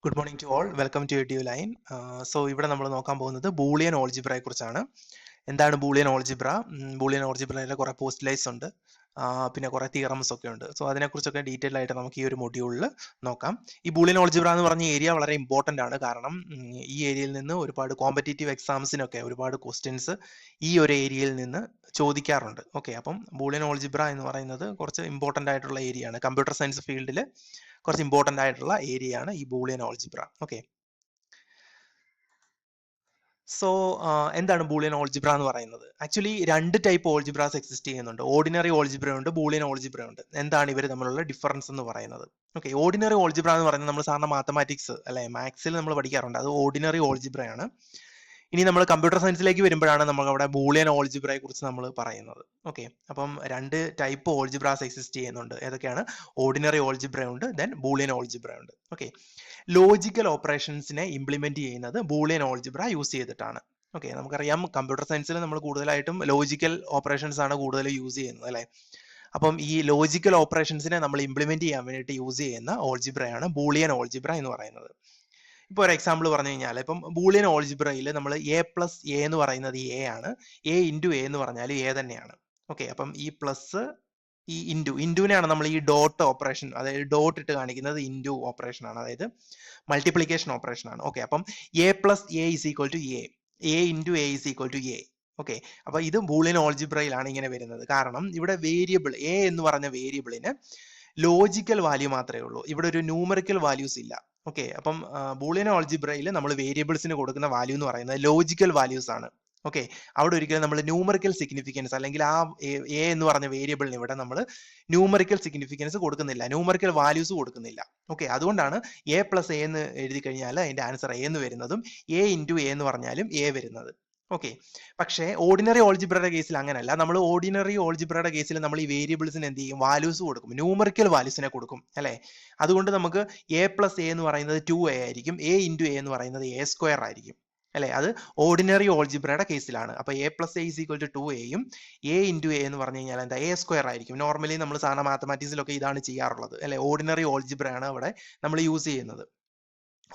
Good morning to all. Welcome to Eduline. So ഇവിടെ നമ്മൾ നോക്കാൻ പോകുന്നത് ബൂളിയൻ ഓൾജിബ്രയെ കുറിച്ചാണ്. എന്താണ് ബൂളിയൻ ഓൾജിബ്ര? ബൂളിയൻ ഓൾജിബ്രയിലെ കുറേ പോസ്റ്റ്ലൈറ്റ്സ് ഉണ്ട്, പിന്നെ കുറേ തിയറംസ് ഒക്കെ ഉണ്ട്. സോ അതിനെക്കുറിച്ചൊക്കെ ഡീറ്റെയിൽ ആയിട്ട് നമുക്ക് ഈ ഒരു മൊഡ്യൂളിൽ നോക്കാം. ഈ ബൂളിയൻ ഓൾജിബ്ര എന്ന് പറഞ്ഞ ഏരിയ വളരെ ഇമ്പോർട്ടൻ്റ് ആണ്. കാരണം ഈ ഏരിയയിൽ നിന്ന് ഒരുപാട് കോമ്പറ്റേറ്റീവ് എക്സാംസിനൊക്കെ ഒരുപാട് ക്വസ്റ്റ്യൻസ് ഈ ഒരു ഏരിയയിൽ നിന്ന് ചോദിക്കാറുണ്ട്. ഓക്കെ, അപ്പം ബൂളിയൻ ഓൾജിബ്ര എന്ന് പറയുന്നത് കുറച്ച് ഇമ്പോർട്ടൻ്റ് ആയിട്ടുള്ള ഏരിയ ആണ്. കമ്പ്യൂട്ടർ സയൻസ് ഫീൽഡിൽ കുറച്ച് ഇമ്പോർട്ടൻ്റ് ആയിട്ടുള്ള ഏരിയ ആണ് ഈ ബൂളിയൻ ഓൾജിബ്ര. ഓക്കെ, സോ എന്താണ് ബൂളിയൻ ഓൾജിബ്ര എന്ന് പറയുന്നത്? ആക്ച്വലി രണ്ട് ടൈപ്പ് ഓൾജിബ്രാസ് എക്സിസ്റ്റ് ചെയ്യുന്നുണ്ട്. ഓർഡിനറി ഓൾജിബ്ര ഉണ്ട്, ബൂളിയൻ ഓൾജിബ്ര ഉണ്ട്. എന്താണ് ഇവർ തമ്മിലുള്ള ഡിഫറൻസ് എന്ന് പറയുന്നത്? ഓക്കെ, ഓർഡിനറി ഓൾജിബ്ര എന്ന് പറയുന്നത് നമ്മൾ സാധാരണ മാത്തമാറ്റിക്സ് അല്ലെ മാത്സിൽ നമ്മൾ പഠിക്കാറുണ്ട്. അത് ഓർഡിനറി ഓൾജിബ്രയാണ്. ഇനി നമ്മൾ കമ്പ്യൂട്ടർ സയൻസിലേക്ക് വരുമ്പോഴാണ് നമ്മൾ അവിടെ ബൂളിയൻ ഓൾജിബ്രയെ കുറിച്ച് നമ്മൾ പറയുന്നത്. ഓക്കെ, അപ്പം രണ്ട് ടൈപ്പ് ഓൾജിബ്രാസ് എക്സിസ്റ്റ് ചെയ്യുന്നുണ്ട്. ഏതൊക്കെയാണ്? ഓർഡിനറി ഓൾജിബ്ര ഉണ്ട്, ദെൻ ബൂളിയൻ ഓൾജിബ്ര ഉണ്ട്. ഓക്കെ, ലോജിക്കൽ ഓപ്പറേഷൻസിനെ ഇംപ്ലിമെന്റ് ചെയ്യുന്നത് ബൂളിയൻ ഓൾജിബ്ര യൂസ് ചെയ്തിട്ടാണ്. ഓക്കെ, നമുക്കറിയാം കമ്പ്യൂട്ടർ സയൻസിൽ നമ്മൾ കൂടുതലായിട്ടും ലോജിക്കൽ ഓപ്പറേഷൻസ് ആണ് കൂടുതൽ യൂസ് ചെയ്യുന്നത് അല്ലെ. അപ്പം ഈ ലോജിക്കൽ ഓപ്പറേഷൻസിനെ നമ്മൾ ഇംപ്ലിമെന്റ് ചെയ്യാൻ വേണ്ടിയിട്ട് യൂസ് ചെയ്യുന്ന ഓൾജിബ്രയാണ് ബൂളിയൻ ഓൾജിബ്ര എന്ന് പറയുന്നത്. ഇപ്പോൾ ഒരു എക്സാമ്പിൾ പറഞ്ഞു കഴിഞ്ഞാൽ ഇപ്പം ബൂളിയൻ ഓൾജിബ്രയിൽ നമ്മൾ എ പ്ലസ് എ എന്ന് പറയുന്നത് എ ആണ്, എ ഇൻറ്റു എ എന്ന് പറഞ്ഞാൽ എ തന്നെയാണ്. ഓക്കെ, അപ്പം ഈ പ്ലസ് ഈ ഇൻറ്റുവിനെയാണ് നമ്മൾ ഈ ഡോട്ട് ഓപ്പറേഷൻ, അതായത് ഡോട്ട് ഇട്ട് കാണിക്കുന്നത് ഇൻറ്റു ഓപ്പറേഷൻ ആണ്, അതായത് മൾട്ടിപ്ലിക്കേഷൻ ഓപ്പറേഷൻ ആണ്. ഓക്കെ, അപ്പം A plus A is equal to A into A is equal to A. Okay, അപ്പൊ ഇത് ബൂളിയൻ ഓൾജിബ്രയിലാണ് ഇങ്ങനെ വരുന്നത്. കാരണം ഇവിടെ വേരിയബിൾ എ എന്ന് പറഞ്ഞ വേരിയബിളിന് ലോജിക്കൽ വാല്യൂ മാത്രമേ ഉള്ളൂ, ഇവിടെ ഒരു ന്യൂമറിക്കൽ വാല്യൂസ് ഇല്ല. ഓക്കെ, അപ്പം ബൂളിയൻ ഓൾജിബ്രയിൽ നമ്മൾ വേരിയബിൾസിന് കൊടുക്കുന്ന വാല്യൂ എന്ന് പറയുന്നത് ലോജിക്കൽ വാല്യൂസ് ആണ്. ഓക്കെ, അവിടെ ഒരിക്കലും നമ്മൾ ന്യൂമറിക്കൽ സിഗ്നിഫിക്കൻസ് അല്ലെങ്കിൽ ആ എ എന്ന് പറഞ്ഞ വേരിയബിളിന് ഇവിടെ നമ്മൾ ന്യൂമറിക്കൽ സിഗ്നിഫിക്കൻസ് കൊടുക്കുന്നില്ല, ന്യൂമറിക്കൽ വാല്യൂസ് കൊടുക്കുന്നില്ല. ഓക്കെ, അതുകൊണ്ടാണ് എ പ്ലസ് എ എന്ന് എഴുതി കഴിഞ്ഞാൽ അതിന്റെ ആൻസർ എ എന്ന് വരുന്നതും എ ഇൻറ്റു എ എന്ന് പറഞ്ഞാലും എ വരുന്നത്. ഓക്കെ, പക്ഷേ ഓർഡിനറി ഓൾജിബ്രയുടെ കേസിൽ അങ്ങനെയല്ല. നമ്മൾ ഓർഡിനറി ഓൾജിബ്രയുടെ കേസിൽ നമ്മൾ ഈ വേരിയബിൾസിന് എന്ത് ചെയ്യും? വാല്യൂസ് കൊടുക്കും, ന്യൂമറിക്കൽ വാല്യൂസിനെ കൊടുക്കും അല്ലെ. അതുകൊണ്ട് നമുക്ക് എ പ്ലസ് എ എന്ന് പറയുന്നത് 2a ആയിരിക്കും, എ ഇൻറ്റു എ എന്ന് പറയുന്നത് എ സ്ക്വയർ ആയിരിക്കും അല്ലെ. അത് ഓർഡിനറി ഓൾജിബ്രയുടെ കേസിലാണ്. അപ്പൊ a plus A is equal to 2aയും എ ഇൻറ്റു എ എന്ന് പറഞ്ഞു കഴിഞ്ഞാൽ എന്താ? എ സ്ക്വയർ ആയിരിക്കും. നോർമലി നമ്മൾ സാധാരണ മാത്തമാറ്റിക്സിലൊക്കെ ഇതാണ് ചെയ്യാറുള്ളത് അല്ലെ. ഓർഡിനറി ഓൾജിബ്രയാണ് അവിടെ നമ്മൾ യൂസ് ചെയ്യുന്നത്.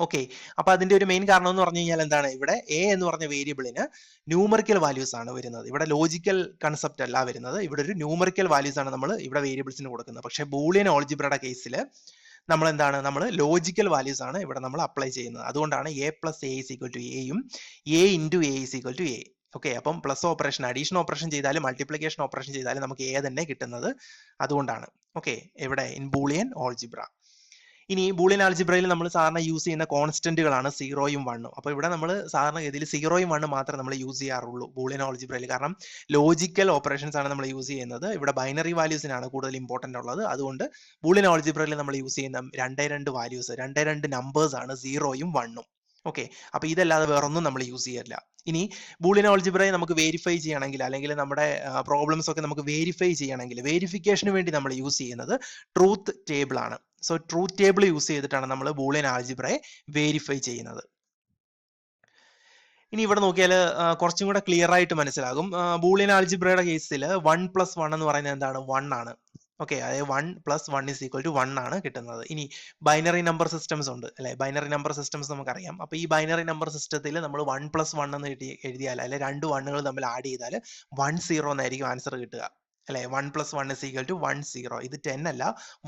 ഓക്കെ, അപ്പൊ അതിന്റെ ഒരു മെയിൻ കാരണം എന്ന് പറഞ്ഞു കഴിഞ്ഞാൽ എന്താണ്? ഇവിടെ എ എന്ന് പറഞ്ഞ വേരിയബിളിന് ന്യൂമറിക്കൽ വാല്യൂസ് ആണ് വരുന്നത്, ഇവിടെ ലോജിക്കൽ കൺസെപ്റ്റ് അല്ല വരുന്നത്. ഇവിടെ ഒരു ന്യൂമറിക്കൽ വാല്യൂസ് ആണ് നമ്മൾ ഇവിടെ വേരിയബിൾസിന് കൊടുക്കുന്നത്. പക്ഷെ ബൂളിയൻ ഓൾജിബ്രയുടെ കേസിൽ നമ്മൾ എന്താണ്? നമ്മൾ ലോജിക്കൽ വാല്യൂസ് ആണ് ഇവിടെ നമ്മൾ അപ്ലൈ ചെയ്യുന്നത്. അതുകൊണ്ടാണ് a plus A is equal to എയും a into A is equal to A. Okay, അപ്പം പ്ലസ് ഓപ്പറേഷൻ, അഡീഷൻ ഓപ്പറേഷൻ ചെയ്താലും മൾട്ടിപ്ലിക്കേഷൻ ഓപ്പറേഷൻ ചെയ്താലും നമുക്ക് എ തന്നെ കിട്ടുന്നത് അതുകൊണ്ടാണ്. ഓക്കെ, ഇവിടെ ഇൻ ബൂളിയൻ ഓൾജിബ്ര. ഇനി ബൂളിയൻ ആൾജിബ്രയിൽ നമ്മൾ സാധാരണ യൂസ് ചെയ്യുന്ന കോൺസ്റ്റന്റുകളാണ് 0യും 1ഉം. അപ്പോൾ ഇവിടെ നമ്മൾ സാധാരണഗതിയിൽ 0യും 1ഉം മാത്രമേ നമ്മൾ യൂസ് ചെയ്യാറുള്ളൂ ബൂളിയൻ ആൾജിബ്രയിൽ. കാരണം ലോജിക്കൽ ഓപ്പറേഷൻസ് ആണ് നമ്മൾ യൂസ് ചെയ്യുന്നത്. ഇവിടെ ബൈനറി വാല്യൂസിനാണ് കൂടുതൽ ഇമ്പോർട്ടൻ്റ് ഉള്ളത്. അതുകൊണ്ട് ബൂളിയൻ ആൾജിബ്രയിൽ നമ്മൾ യൂസ് ചെയ്യുന്ന രണ്ട് വാല്യൂസ്, രണ്ട് നമ്പേഴ്സ് ആണ് 0യും 1ഉം. ഓക്കെ, അപ്പൊ ഇതല്ലാതെ വേറൊന്നും നമ്മൾ യൂസ് ചെയ്യില്ല. ഇനി ബൂളിയൻ ആൾജിബ്രയെ നമുക്ക് വെരിഫൈ ചെയ്യണമെങ്കിൽ, അല്ലെങ്കിൽ നമ്മുടെ പ്രോബ്ലംസ് ഒക്കെ നമുക്ക് വെരിഫൈ ചെയ്യണമെങ്കിൽ, വെരിഫിക്കേഷന് വേണ്ടി നമ്മൾ യൂസ് ചെയ്യുന്നത് ട്രൂത്ത് ടേബിൾ ആണ്. സോ ട്രൂത്ത് ടേബിൾ യൂസ് ചെയ്തിട്ടാണ് നമ്മൾ ബൂളിയൻ ആൾജിബ്രയെ വെരിഫൈ ചെയ്യുന്നത്. ഇനി ഇവിടെ നോക്കിയാൽ കുറച്ചും കൂടെ ക്ലിയർ ആയിട്ട് മനസ്സിലാകും. ബൂളിയൻ ആൾജിബ്രയുടെ കേസിൽ 1 + 1 എന്ന് പറയുന്നത് എന്താണ്? 1 ആണ്. ഓക്കെ, അതായത് 1 + 1 ഇസ് ഈക്വൽ ടു 1 ആണ് കിട്ടുന്നത്. ഇനി ബൈനറി നമ്പർ സിസ്റ്റംസ് ഉണ്ട് അല്ലെ, ബൈനറി നമ്പർ സിസ്റ്റംസ് നമുക്കറിയാം. അപ്പൊ ഈ ബൈനറി നമ്പർ സിസ്റ്റത്തിൽ നമ്മൾ 1 + 1 എന്ന് എഴുതിയാൽ, അല്ലെ രണ്ട് വണ്ണുകൾ തമ്മിൽ ആഡ് ചെയ്താൽ 10 എന്നായിരിക്കും ആൻസർ കിട്ടുക അല്ലെ. 1 + 1 ഇസ് ഈക്വൽ ടു 10. ഇത് 10 അല്ല,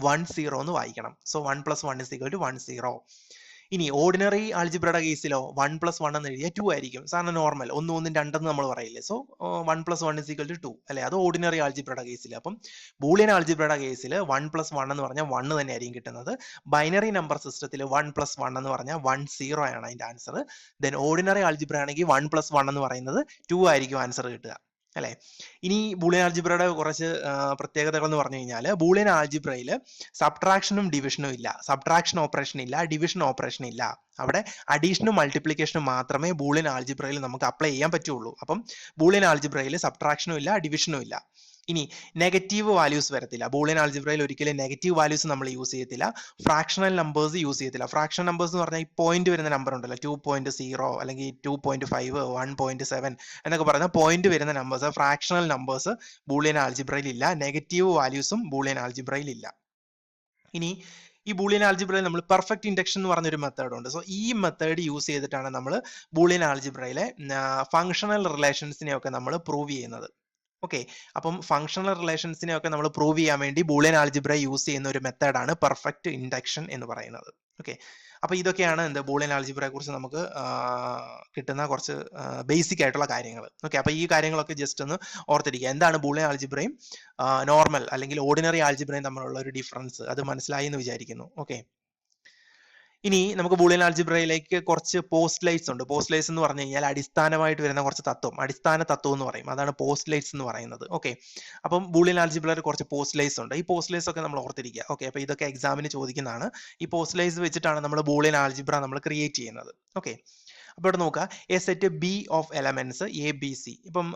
10 എന്ന് വായിക്കണം. So 1 + 1 is equal to 10. ഇനി ഓർഡിനറി ആൾജിബ്രയുടെ കേസിലോ 1 + 1 എന്ന് എഴുതിയാൽ 2 ആയിരിക്കും. സാധാരണ നോർമൽ 1 1 2 നമ്മൾ പറയില്ലേ. സോ 1 + 1 ഇസ് ഈക്വൽ ടു 2 അല്ലെ. അത് ഓർഡിനറി ആൾജിബ്രയുടെ കേസിൽ. അപ്പം ബൂളിയൻ ആൾജിബ്രയുടെ കേസിൽ 1 + 1 എന്ന് പറഞ്ഞാൽ 1 തന്നെ ആയിരിക്കും കിട്ടുന്നത്. ബൈനറി നമ്പർ സിസ്റ്റത്തിൽ 1 + 1 എന്ന് പറഞ്ഞാൽ 10 ആണ് അതിന്റെ ആൻസർ. ദെൻ ഓർഡിനറി ആൾജിബ്ര ആണെങ്കിൽ 1 + 1 എന്ന് പറയുന്നത് 2 ആയിരിക്കും ആൻസർ കിട്ടുക അല്ലെ. ഇനി ബൂളിയൻ ആൾജിബ്രയുടെ കുറച്ച് പ്രത്യേകതകൾ എന്ന് പറഞ്ഞു കഴിഞ്ഞാൽ, ബൂളിയൻ ആൾജിബ്രയിൽ സബ്ട്രാക്ഷനും ഡിവിഷനും ഇല്ല, സബ്ട്രാക്ഷൻ ഓപ്പറേഷൻ ഇല്ല, ഡിവിഷൻ ഓപ്പറേഷൻ ഇല്ല. അവിടെ അഡീഷനും മൾട്ടിപ്ലിക്കേഷനും മാത്രമേ ബൂളിയൻ ആൾജിബ്രയിൽ നമുക്ക് അപ്ലൈ ചെയ്യാൻ പറ്റുള്ളൂ. അപ്പം ബൂളിയൻ ആൾജിബ്രയിൽ സബ്ട്രാക്ഷനും ഇല്ല, ഡിവിഷനും ഇല്ല. ഇനി നെഗറ്റീവ് വാല്യൂസ് വരത്തില്ല. ബൂളിയൻ ആൾജിബ്രയിൽ ഒരിക്കലും നെഗറ്റീവ് വാല്യൂസ് നമ്മൾ യൂസ് ചെയ്യത്തില്ല. ഫ്രാക്ഷണൽ നമ്പേഴ്സ് യൂസ് ചെയ്യത്തില്ല. ഫ്രാക്ഷണൽ നമ്പേഴ്സ് എന്ന് പറഞ്ഞാൽ ഈ പോയിന്റ് വരുന്ന നമ്പർ ഉണ്ടല്ലോ, 2.0 അല്ലെങ്കിൽ 2.5, 1.7 എന്നൊക്കെ പറയുന്ന പോയിന്റ് വരുന്ന നമ്പേഴ്സ്, ഫ്രാക്ഷണൽ നമ്പേഴ്സ് ബൂളിയൻ ആൾജിബ്രയിൽ ഇല്ല. നെഗറ്റീവ് വാല്യൂസും ബൂളിയൻ ആൾജിബ്രയിൽ ഇല്ല. ഇനി ഈ ബൂളിയൻ ആൾജിബ്രയിൽ നമ്മൾ പെർഫെക്റ്റ് ഇൻഡക്ഷൻ എന്ന് പറഞ്ഞൊരു മെത്തേഡ് ഉണ്ട്. സോ ഈ മെത്തേഡ് യൂസ് ചെയ്തിട്ടാണ് നമ്മൾ ബൂളിയൻ ആൾജിബ്രയിലെ ഫങ്ഷണൽ റിലേഷൻസിനെ ഒക്കെ നമ്മൾ പ്രൂവ് ചെയ്യുന്നത്. ഓക്കെ, അപ്പം ഫങ്ഷണൽ റിലേഷൻസിനെ ഒക്കെ നമ്മൾ പ്രൂവ് ചെയ്യാൻ വേണ്ടി ബൂളിയൻ ആൾജിബ്ര യൂസ് ചെയ്യുന്ന ഒരു മെത്തേഡാണ് പെർഫെക്റ്റ് ഇൻഡക്ഷൻ എന്ന് പറയുന്നത്. ഓക്കെ, അപ്പൊ ഇതൊക്കെയാണ് എന്ത് ബൂളിയൻ ആൾജിബ്രയെ കുറിച്ച് നമുക്ക് കിട്ടുന്ന കുറച്ച് ബേസിക് ആയിട്ടുള്ള കാര്യങ്ങൾ. ഓക്കെ, അപ്പൊ ഈ കാര്യങ്ങളൊക്കെ ജസ്റ്റ് ഒന്ന് ഓർത്തിരിക്കുക. എന്താണ് ബൂളിയൻ ആൾജിബ്രയും നോർമൽ അല്ലെങ്കിൽ ഓർഡിനറി ആൾജിബ്രയും തമ്മിലുള്ള ഒരു ഡിഫറൻസ്, അത് മനസ്സിലായി എന്ന് വിചാരിക്കുന്നു. ഓക്കെ, ഇനി നമുക്ക് ബൂളിയൻ ആൾജിബ്രയിലേക്ക് കുറച്ച് പോസ്റ്റ്ലേറ്റ്സ് ഉണ്ട്. പോസ്റ്റ്ലേറ്റ്സ് എന്ന് പറഞ്ഞു കഴിഞ്ഞാൽ അടിസ്ഥാനമായിട്ട് വരുന്ന കുറച്ച് അടിസ്ഥാന തത്വം എന്ന് പറയും. അതാണ് പോസ്റ്റ്ലേറ്റ്സ് എന്ന് പറയുന്നത്. ഓക്കെ, അപ്പം ബൂളിയൻ ആൾജിബ്രയിൽ കുറച്ച് പോസ്റ്റ്ലേറ്റ്സ് ഉണ്ട്. ഈ പോസ്റ്റ്ലേറ്റ്സ് ഒക്കെ നമ്മൾ ഓർത്തിരിക്കുക. ഓക്കെ, അപ്പൊ ഇതൊക്കെ എക്സാമിന് ചോദിക്കുന്നതാണ്. ഈ പോസ്റ്റ്ലേറ്റ്സ് വെച്ചിട്ടാണ് നമ്മൾ ബൂളിയൻ ആൾജിബ്ര നമ്മൾ ക്രിയേറ്റ് ചെയ്യുന്നത്. ഓക്കെ, അപ്പൊ ഇവിടെ നോക്കുക, A set B of elements A b C. ഇപ്പം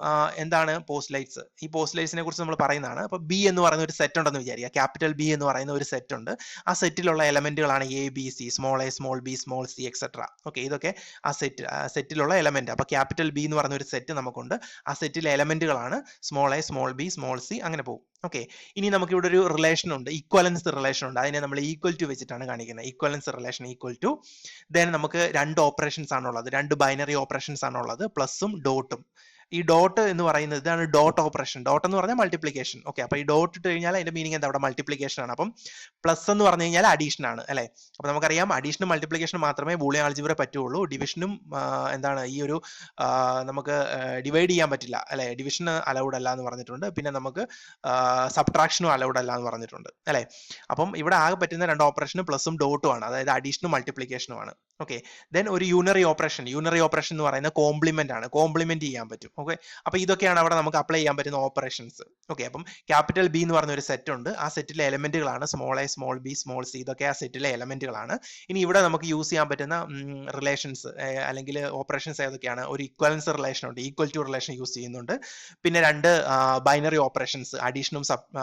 എന്താണ് പോസ്റ്റ്ലേറ്റ്സ്? ഈ പോസ്റ്റ്ലേറ്റ്സിനെ കുറിച്ച് നമ്മൾ പറയുന്നതാണ്. അപ്പൊ ബി എന്ന് പറയുന്ന ഒരു സെറ്റ് ഉണ്ടെന്ന് വിചാരിക്കുക. ക്യാപിറ്റൽ ബി എന്ന് പറയുന്ന ഒരു സെറ്റ് ഉണ്ട്. ആ സെറ്റിലുള്ള എലമെന്റുകളാണ് a b c, small a small b small c etcetera. Okay, ഇതൊക്കെ ആ സെറ്റിലുള്ള എലമെന്റ്. അപ്പൊ ക്യാപിറ്റൽ ബി എന്ന് പറയുന്ന ഒരു സെറ്റ് നമുക്കുണ്ട്. ആ സെറ്റിലെ എലമെന്റുകളാണ് small a small b small c, അങ്ങനെ പോകും. ഓക്കെ, ഇനി നമുക്ക് ഇവിടെ ഒരു റിലേഷൻ ഉണ്ട്, ഈക്വലൻസ് റിലേഷൻ ഉണ്ട്. അതിനെ നമ്മൾ ഈക്വൽ ടു വെച്ചിട്ടാണ് കാണിക്കുന്നത്. Equivalence relation equal to, then നമുക്ക് രണ്ട് ഓപ്പറേഷൻസ് ആണുള്ളത്, രണ്ട് ബൈനറി ഓപ്പറേഷൻസ് ആണുള്ളത്, പ്ലസും ഡോട്ടും. ഈ ഡോട്ട് എന്ന് പറയുന്നത് ഇതാണ് ഡോട്ട് ഓപ്പറേഷൻ. ഡോട്ട് എന്ന് പറഞ്ഞാൽ മൾട്ടിപ്ലിക്കേഷൻ. ഓക്കെ, അപ്പൊ ഈ ഡോട്ട് ഇട്ട് കഴിഞ്ഞാൽ അതിന്റെ മീനിങ് എന്താ? അവിടെ മൾട്ടിപ്ലിക്കേഷൻ ആണ്. അപ്പം പ്ലസ് എന്ന് പറഞ്ഞു കഴിഞ്ഞാൽ അഡീഷൻ ആണ്, അല്ലെ? അപ്പൊ നമുക്കറിയാം അഡീഷനും മൾട്ടിപ്ലിക്കേഷനും മാത്രമേ ബൂളിയൻ ആൾജിബ്ര പറ്റുള്ളൂ. ഡിവിഷനും എന്താണ് ഈ ഒരു നമുക്ക് ഡിവൈഡ് ചെയ്യാൻ പറ്റില്ല, അല്ലെ? ഡിവിഷൻ അലൗഡ് അല്ല എന്ന് പറഞ്ഞിട്ടുണ്ട്. പിന്നെ നമുക്ക് സബ്ട്രാക്ഷനും അലൗഡ് അല്ല എന്ന് പറഞ്ഞിട്ടുണ്ട്, അല്ലെ? അപ്പം ഇവിടെ ആകെ പറ്റുന്ന രണ്ട് ഓപ്പറേഷനും പ്ലസും ഡോട്ടും ആണ്, അതായത് അഡീഷനും മൾട്ടിപ്ലിക്കേഷനും ആണ്. ഓക്കെ, ദെൻ ഒരു യൂണറി ഓപ്പറേഷൻ എന്ന് പറയുന്നത് കോംപ്ലിമെന്റ് ആണ്, കോംപ്ലിമെന്റ് ചെയ്യാൻ പറ്റും. ഓക്കെ, അപ്പൊ ഇതൊക്കെയാണ് അവിടെ നമുക്ക് അപ്ലൈ ചെയ്യാൻ പറ്റുന്ന ഓപ്പറേഷൻസ്. ഓക്കെ, അപ്പം ക്യാപിറ്റൽ ബി എന്ന് പറഞ്ഞ ഒരു സെറ്റ് ഉണ്ട്. ആ സെറ്റിലെ എലമെന്റുകളാണ് small a small b small c. ഇതൊക്കെ ആ സെറ്റിലെ എലമെന്റുകളാണ്. ഇനി ഇവിടെ നമുക്ക് യൂസ് ചെയ്യാൻ പറ്റുന്ന റിലേഷൻസ് അല്ലെങ്കിൽ ഓപ്പറേഷൻസ് ഏതൊക്കെയാണ്? ഒരു ഇക്വലൻസ് റിലേഷൻ ഉണ്ട്, ഈക്വൽ ടു റിലേഷൻ യൂസ് ചെയ്യുന്നുണ്ട്. പിന്നെ രണ്ട് ബൈനറി ഓപ്പറേഷൻസ്,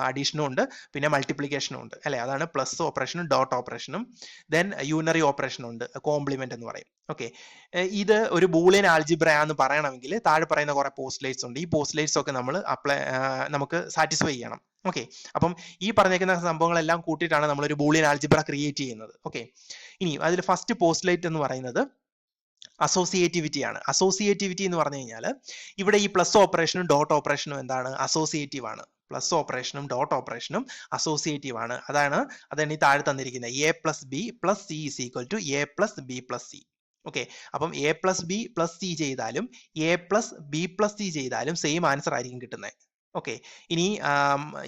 അഡീഷനും ഉണ്ട്, പിന്നെ മൾട്ടിപ്ലിക്കേഷനും ഉണ്ട്, അല്ലെ? അതാണ് പ്ലസ് ഓപ്പറേഷനും ഡോട്ട് ഓപ്പറേഷനും. ദെൻ യൂണറി ഓപ്പറേഷൻ ഉണ്ട്, കോംപ്ലിമെന്റ് എന്ന് പറയും. ഓക്കെ, ഇത് ഒരു ബൂളിയൻ ആൾജിബ്ര എന്ന് പറയണമെങ്കിൽ താഴെ പറയുന്ന കുറെ പോസ്റ്റ്ലേറ്റ്സ് ഉണ്ട്. ഈ പോസ്റ്റ്ലേറ്റ്സ് ഒക്കെ നമ്മൾ നമുക്ക് സാറ്റിസ്ഫൈ ചെയ്യണം. ഓക്കെ, അപ്പം ഈ പറഞ്ഞേക്കുന്ന സംഭവങ്ങളെല്ലാം കൂട്ടിയിട്ടാണ് നമ്മൾ ഒരു ബൂളിയൻ ആൾജിബ്ര ക്രിയേറ്റ് ചെയ്യുന്നത്. ഓക്കെ, ഇനി അതിൽ ഫസ്റ്റ് പോസ്റ്റ്ലേറ്റ് എന്ന് പറയുന്നത് അസോസിയേറ്റിവിറ്റി ആണ്. അസോസിയേറ്റിവിറ്റി എന്ന് പറഞ്ഞു കഴിഞ്ഞാൽ ഇവിടെ ഈ പ്ലസ് ഓപ്പറേഷനും ഡോട്ട് ഓപ്പറേഷനും എന്താണ്? അസോസിയേറ്റീവ് ആണ്. പ്ലസ് ഓപ്പറേഷനും ഡോട്ട് ഓപ്പറേഷനും അസോസിയേറ്റീവ് ആണ്. അതാണ് ഈ താഴെ തന്നിരിക്കുന്നത്. A plus b plus c is equal to a plus b plus c. Okay, അപ്പം A plus b plus c ചെയ്താലും a plus b plus c ചെയ്താലും സെയിം ആൻസർ ആയിരിക്കും കിട്ടുന്നത്. ഓക്കെ, ഇനി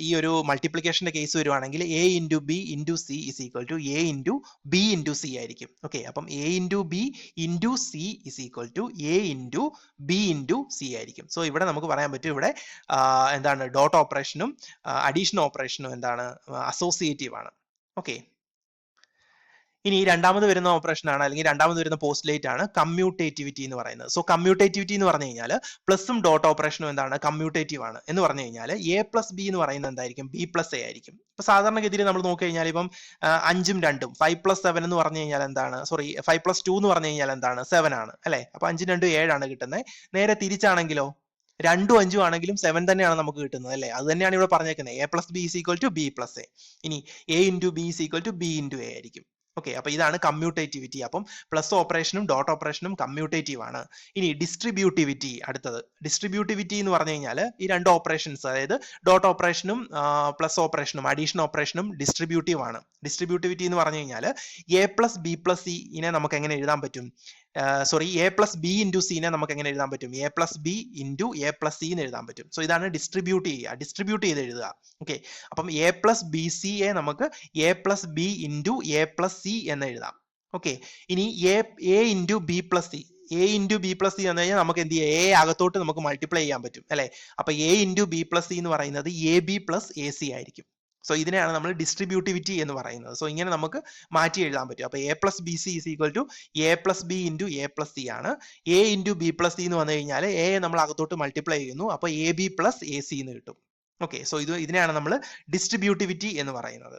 ഈ ഒരു മൾട്ടിപ്ലിക്കേഷന്റെ കേസ് വരുവാണെങ്കിൽ a into B into C is equal to A into B into C ആയിരിക്കും. ഓക്കെ, അപ്പം a into B into C is equal to A into B into C ആയിരിക്കും. സോ ഇവിടെ നമുക്ക് പറയാൻ പറ്റും ഇവിടെ എന്താണ് ഡോട്ട് ഓപ്പറേഷനും അഡീഷൻ ഓപ്പറേഷനും എന്താണ്? അസോസിയേറ്റീവ് ആണ്. ഓക്കെ, ഇനി രണ്ടാമത് വരുന്ന ഓപ്പറേഷൻ ആണ്, അല്ലെങ്കിൽ രണ്ടാമത് വരുന്ന പോസ്റ്റ്ലേറ്റ് ആണ് കമ്മ്യൂട്ടേറ്റിവിറ്റി എന്ന് പറയുന്നത്. സോ കമ്മ്യൂട്ടേറ്റിവിറ്റി എന്ന് പറഞ്ഞു കഴിഞ്ഞാൽ പ്ലസും ഡോട്ട് ഓപ്പറേഷനും എന്താണ്? കമ്മ്യൂട്ടേറ്റീവ് ആണ്. എന്ന് പറഞ്ഞു കഴിഞ്ഞാൽ എ പ്ലസ് ബി എന്ന് പറയുന്നത് എന്തായിരിക്കും? ബി പ്ലസ് എ ആയിരിക്കും. ഇപ്പൊ സാധാരണഗതിയിൽ നമ്മൾ നോക്കി കഴിഞ്ഞാൽ ഇപ്പം 5ഉം 2ഉം 5+7 എന്ന് പറഞ്ഞു കഴിഞ്ഞാൽ എന്താണ്? 5+2 എന്ന് പറഞ്ഞു കഴിഞ്ഞാൽ എന്താണ്? 7 ആണ്, അല്ലെ? അപ്പൊ 5ഉം 2ഉം 7 ആണ് കിട്ടുന്നത്. നേരെ തിരിച്ചാണെങ്കിലോ 2ഉം 5ഉം ആണെങ്കിലും 7 തന്നെയാണ് നമുക്ക് കിട്ടുന്നത്, അല്ലെ? അത് തന്നെയാണ് ഇവിടെ പറഞ്ഞേക്കുന്നത്. A plus b is equal to b plus a. ഇനി a into b is equal to b into a ആയിരിക്കും. ഓക്കെ, അപ്പൊ ഇതാണ് കമ്മ്യൂട്ടേറ്റിവിറ്റി. അപ്പം പ്ലസ് ഓപ്പറേഷനും ഡോട്ട് ഓപ്പറേഷനും കമ്മ്യൂട്ടേറ്റീവ് ആണ്. ഇനി ഡിസ്ട്രിബ്യൂട്ടിവിറ്റി, അടുത്തത് ഡിസ്ട്രിബ്യൂട്ടിവിറ്റി എന്ന് പറഞ്ഞു കഴിഞ്ഞാൽ ഈ രണ്ട് ഓപ്പറേഷൻസ്, അതായത് ഡോട്ട് ഓപ്പറേഷനും പ്ലസ് ഓപ്പറേഷനും അഡീഷൻ ഓപ്പറേഷനും ഡിസ്ട്രിബ്യൂട്ടീവ് ആണ്. ഡിസ്ട്രിബ്യൂട്ടിവിറ്റി എന്ന് പറഞ്ഞു കഴിഞ്ഞാൽ A plus b plus C ഇനെ നമുക്ക് എങ്ങനെ എഴുതാൻ പറ്റും? എ പ്ലസ് ബി ഇൻറ്റു സിനെ നമുക്ക് എങ്ങനെ എഴുതാൻ പറ്റും? A plus b into a plus c എന്ന് എഴുതാൻ പറ്റും. സോ ഇതാണ് ഡിസ്ട്രിബ്യൂട്ട് ചെയ്ത് എഴുതുക. ഓക്കെ, അപ്പം A plus b c a നമുക്ക് a plus b into a plus c എന്ന് എഴുതാം. ഓക്കെ, ഇനി a into b plus c, a into b plus c എന്ന് കഴിഞ്ഞാൽ നമുക്ക് എന്ത് ചെയ്യാം? എ അകത്തോട്ട് നമുക്ക് മൾട്ടിപ്ലൈ ചെയ്യാൻ പറ്റും, അല്ലെ? അപ്പൊ A into b plus c എന്ന് പറയുന്നത് A b plus a C ആയിരിക്കും. സോ ഇതിനെയാണ് നമ്മൾ ഡിസ്ട്രിബ്യൂട്ടിവിറ്റി എന്ന് പറയുന്നത്. സോ ഇങ്ങനെ നമുക്ക് മാറ്റി എഴുതാൻ പറ്റും. അപ്പൊ a plus b c is equal to a plus b into a plus c ആണ്. A into b plus c എന്ന് വന്നു കഴിഞ്ഞാൽ എ നമ്മൾ അകത്തോട്ട് മൾട്ടിപ്ലൈ ചെയ്യുന്നു, അപ്പൊ a b plus a c എന്ന് കിട്ടും. ഓക്കെ, സോ ഇതിനെയാണ് നമ്മൾ ഡിസ്ട്രിബ്യൂട്ടിവിറ്റി എന്ന് പറയുന്നത്.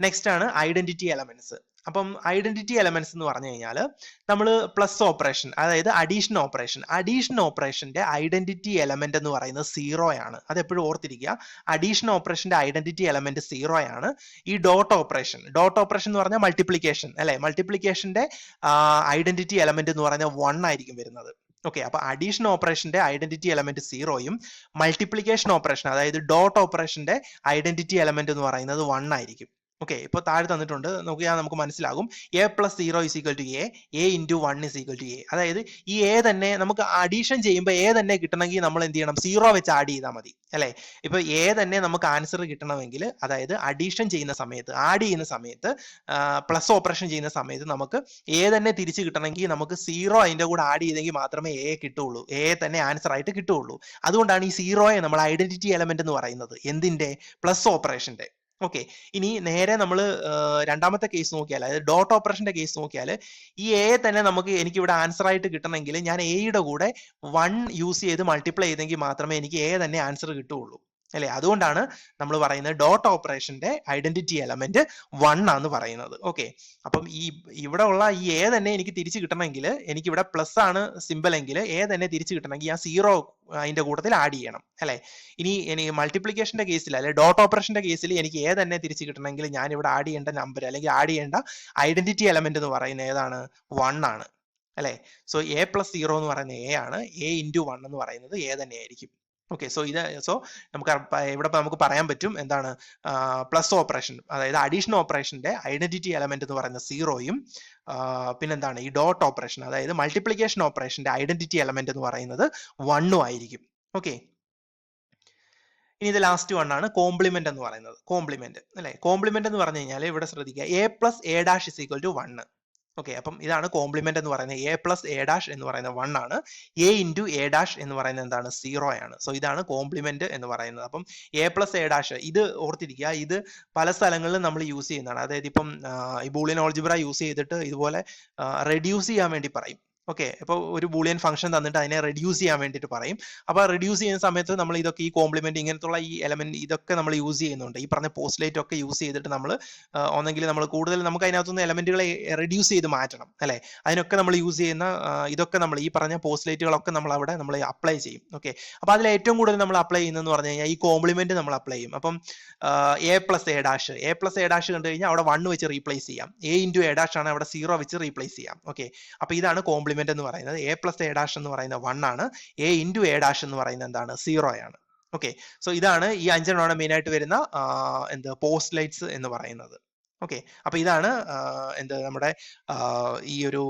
നെക്സ്റ്റ് ആണ് ഐഡന്റിറ്റി എലമെന്റ്സ്. അപ്പം ഐഡന്റിറ്റി എലമെന്റ്സ് എന്ന് പറഞ്ഞു കഴിഞ്ഞാൽ നമ്മൾ പ്ലസ് ഓപ്പറേഷൻ, അതായത് അഡീഷൻ ഓപ്പറേഷന്റെ ഐഡന്റിറ്റി എലമെന്റ് എന്ന് പറയുന്നത് 0 ആണ്. അത് എപ്പോഴും ഓർത്തിരിക്കുക. അഡീഷൻ ഓപ്പറേഷന്റെ ഐഡന്റിറ്റി എലമെന്റ് 0 ആണ്. ഈ ഡോട്ട് ഓപ്പറേഷൻ എന്ന് പറഞ്ഞാൽ മൾട്ടിപ്ലിക്കേഷൻ അല്ലെ, മൾട്ടിപ്ലിക്കേഷന്റെ ഐഡന്റിറ്റി എലമെന്റ് എന്ന് പറയുന്നത് 1 ആയിരിക്കും വരുന്നത്. ഓക്കെ, അപ്പൊ അഡീഷൻ ഓപ്പറേഷന്റെ ഐഡന്റിറ്റി എലമെന്റ് 0യും മൾട്ടിപ്ലിക്കേഷൻ ഓപ്പറേഷൻ അതായത് ഡോട്ട് ഓപ്പറേഷന്റെ ഐഡന്റിറ്റി എലമെന്റ് എന്ന് പറയുന്നത് 1 ആയിരിക്കും. ഓക്കെ, ഇപ്പൊ താഴെ തന്നിട്ടുണ്ട്, നോക്കിയാൽ നമുക്ക് മനസ്സിലാകും. a plus 0 is equal to a into 1 is equal to a. അതായത് ഈ a തന്നെ നമുക്ക് അഡീഷൻ ചെയ്യുമ്പോൾ a തന്നെ കിട്ടണമെങ്കിൽ നമ്മൾ എന്ത് ചെയ്യണം, 0 വെച്ച് ആഡ് ചെയ്താൽ മതി അല്ലെ. ഇപ്പൊ a തന്നെ നമുക്ക് ആൻസർ കിട്ടണമെങ്കിൽ, അതായത് അഡീഷൻ ചെയ്യുന്ന സമയത്ത്, ആഡ് ചെയ്യുന്ന സമയത്ത്, പ്ലസ് ഓപ്പറേഷൻ ചെയ്യുന്ന സമയത്ത് നമുക്ക് a തന്നെ തിരിച്ച് കിട്ടണമെങ്കിൽ നമുക്ക് 0 അതിന്റെ കൂടെ ആഡ് ചെയ്തെങ്കിൽ മാത്രമേ a കിട്ടുള്ളൂ, a തന്നെ ആൻസർ ആയിട്ട് കിട്ടുള്ളൂ. അതുകൊണ്ടാണ് ഈ 0യെ നമ്മൾ ഐഡന്റിറ്റി എലമെന്റ് എന്ന് പറയുന്നത്. എന്തിന്റെ? പ്ലസ് ഓപ്പറേഷന്റെ. ഓക്കെ, ഇനി നേരെ നമ്മൾ രണ്ടാമത്തെ കേസ് നോക്കിയാൽ, അതായത് ഡോട്ട് ഓപ്പറേഷന്റെ കേസ് നോക്കിയാൽ, ഈ എ തന്നെ എനിക്ക് ഇവിടെ ആൻസർ ആയിട്ട് കിട്ടണമെങ്കിൽ ഞാൻ എയുടെ കൂടെ 1 യൂസ് ചെയ്ത് മൾട്ടിപ്ലൈ ചെയ്തെങ്കിൽ മാത്രമേ എനിക്ക് എ തന്നെ ആൻസർ കിട്ടുകയുള്ളൂ അല്ലെ. അതുകൊണ്ടാണ് നമ്മൾ പറയുന്നത് ഡോട്ട് ഓപ്പറേഷന്റെ ഐഡന്റിറ്റി എലമെന്റ് 1 ആന്ന് പറയുന്നത്. ഓക്കെ, അപ്പം ഇവിടെ ഉള്ള ഈ എ തന്നെ എനിക്ക് തിരിച്ചു കിട്ടണമെങ്കിൽ, എനിക്ക് ഇവിടെ പ്ലസ് ആണ് സിമ്പിൾ എങ്കിൽ എ തന്നെ തിരിച്ചു കിട്ടണമെങ്കിൽ ഞാൻ 0 അതിന്റെ കൂട്ടത്തിൽ ആഡ് ചെയ്യണം അല്ലെ. ഇനി മൾട്ടിപ്ലിക്കേഷന്റെ കേസിൽ അല്ലെ ഡോട്ട് ഓപ്പറേഷന്റെ കേസിൽ എനിക്ക് എ തന്നെ തിരിച്ചു കിട്ടണമെങ്കിൽ ഞാൻ ഇവിടെ ആഡ് ചെയ്യേണ്ട നമ്പർ അല്ലെങ്കിൽ ആഡ് ചെയ്യേണ്ട ഐഡന്റിറ്റി എലമെന്റ് എന്ന് പറയുന്നത് ഏതാണ്? 1 ആണ് അല്ലെ. സോ a പ്ലസ് 0 എന്ന് പറയുന്നത് a ആണ്, a ഇൻറ്റു 1 എന്ന് പറയുന്നത് a തന്നെ ആയിരിക്കും. ഓക്കെ, സോ നമുക്ക് ഇവിടെ നമുക്ക് പറയാൻ പറ്റും എന്താണ്, പ്ലസ് ഓപ്പറേഷൻ അതായത് അഡീഷൻ ഓപ്പറേഷന്റെ ഐഡന്റിറ്റി എലമെന്റ് എന്ന് പറയുന്ന 0യും പിന്നെന്താണ് ഈ ഡോട്ട് ഓപ്പറേഷൻ അതായത് മൾട്ടിപ്ലിക്കേഷൻ ഓപ്പറേഷന്റെ ഐഡന്റിറ്റി എലമെന്റ് എന്ന് പറയുന്നത് 1 ആയിരിക്കും. ഓക്കെ, ഇനി ഇത് ലാസ്റ്റ് 1 ആണ് കോംപ്ലിമെന്റ് എന്ന് പറയുന്നത്. കോംപ്ലിമെന്റ് അല്ലെ, കോംപ്ലിമെന്റ് എന്ന് പറഞ്ഞു കഴിഞ്ഞാൽ ഇവിടെ ശ്രദ്ധിക്കുക, a plus a dash is equal to 1. Okay, അപ്പം ഇതാണ് കോംപ്ലിമെന്റ് എന്ന് പറയുന്നത്. a പ്ലസ് a ഡാഷ് എന്ന് പറയുന്നത് 1 ആണ്, a ഇൻറ്റു a ഡാഷ് എന്ന് പറയുന്നത് എന്താണ്? 0 ആണ്. സോ ഇതാണ് കോംപ്ലിമെന്റ് എന്ന് പറയുന്നത്. അപ്പം a പ്ലസ് a ഡാഷ് ഇത് ഓർത്തിരിക്കുക, ഇത് പല സ്ഥലങ്ങളിലും നമ്മൾ യൂസ് ചെയ്യുന്നതാണ്. അതായത് ഇപ്പം ഈ ബൂളിയൻ ഓൾജിബ്ര യൂസ് ചെയ്തിട്ട് ഇതുപോലെ റെഡ്യൂസ് ചെയ്യാൻ വേണ്ടി പറയും. ഓക്കെ, അപ്പോൾ ഒരു ബൂളിയൻ ഫംഗ്ഷൻ തന്നിട്ട് അതിനെ റെഡ്യൂസ് ചെയ്യാൻ വേണ്ടിയിട്ട് പറയും. അപ്പോൾ റെഡ്യൂസ് ചെയ്യുന്ന സമയത്ത് നമ്മൾ ഇതൊക്കെ ഈ കോംപ്ലിമെന്റ് ഇങ്ങനത്തുള്ള ഈ എലമെന്റ് ഇതൊക്കെ നമ്മൾ യൂസ് ചെയ്യുന്നുണ്ട്. ഈ പറഞ്ഞ പോസ്റ്റ്ലേറ്റ് ഒക്കെ യൂസ് ചെയ്തിട്ട് നമ്മൾ ഒന്നെങ്കിൽ നമ്മൾ കൂടുതൽ നമുക്ക് അതിനകത്തുനിന്ന് എലമെന്റുകളെ റെഡ്യൂസ് ചെയ്ത് മാറ്റണം അല്ലെ. അതിനൊക്കെ നമ്മൾ യൂസ് ചെയ്യുന്ന ഇതൊക്കെ നമ്മൾ ഈ പറഞ്ഞ പോസ്റ്റ്ലേറ്റുകളൊക്കെ നമ്മൾ അവിടെ നമ്മൾ അപ്ലൈ ചെയ്യും. ഓക്കെ, അപ്പോൾ അതിൽ ഏറ്റവും കൂടുതൽ നമ്മൾ അപ്ലൈ ചെയ്യുന്നതെന്ന് പറഞ്ഞു കഴിഞ്ഞാൽ ഈ കോംപ്ലിമെന്റ് നമ്മൾ അപ്ലൈ ചെയ്യും. അപ്പം a പ്ലസ് a ഡാഷ് കണ്ടു കഴിഞ്ഞാൽ അവിടെ 1 വെച്ച് റീപ്ലേസ് ചെയ്യാം. a ഇൻറ്റു a ഡാഷ് ആണ്, അവിടെ 0 വെച്ച് റീപ്ലേസ് ചെയ്യാം. ഓക്കെ, അപ്പോൾ ഇതാണ് കോംപ്ലിമെന്റ് എന്ന് പറയുന്നത്. a പ്ലസ് a ഡാഷ് എന്ന് പറയുന്നത് 1 ആണ്, a ഇൻറ്റു a ഡാഷ് എന്ന് പറയുന്നത് എന്താണ്? 0 ആണ്. ഓക്കെ, സോ ഇതാണ് ഈ 5 മെയിൻ ആയിട്ട് വരുന്ന പോസ്റ്റ്ലേറ്റ്സ് എന്ന് പറയുന്നത്. ഓക്കെ, അപ്പൊ ഇതാണ് നമ്മുടെ ഈ ഒരു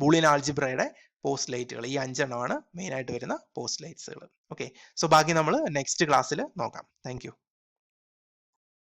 ബൂളിയൻ ആൾജിബ്രയുടെ പോസ്റ്റ്ലേറ്റുകൾ. ഈ 5 മെയിൻ ആയിട്ട് വരുന്ന പോസ്റ്റ്ലേറ്റ്സുകൾ. ഓക്കെ, സോ ബാക്കി നമ്മൾ നെക്സ്റ്റ് ക്ലാസ്സിൽ നോക്കാം. Thank you.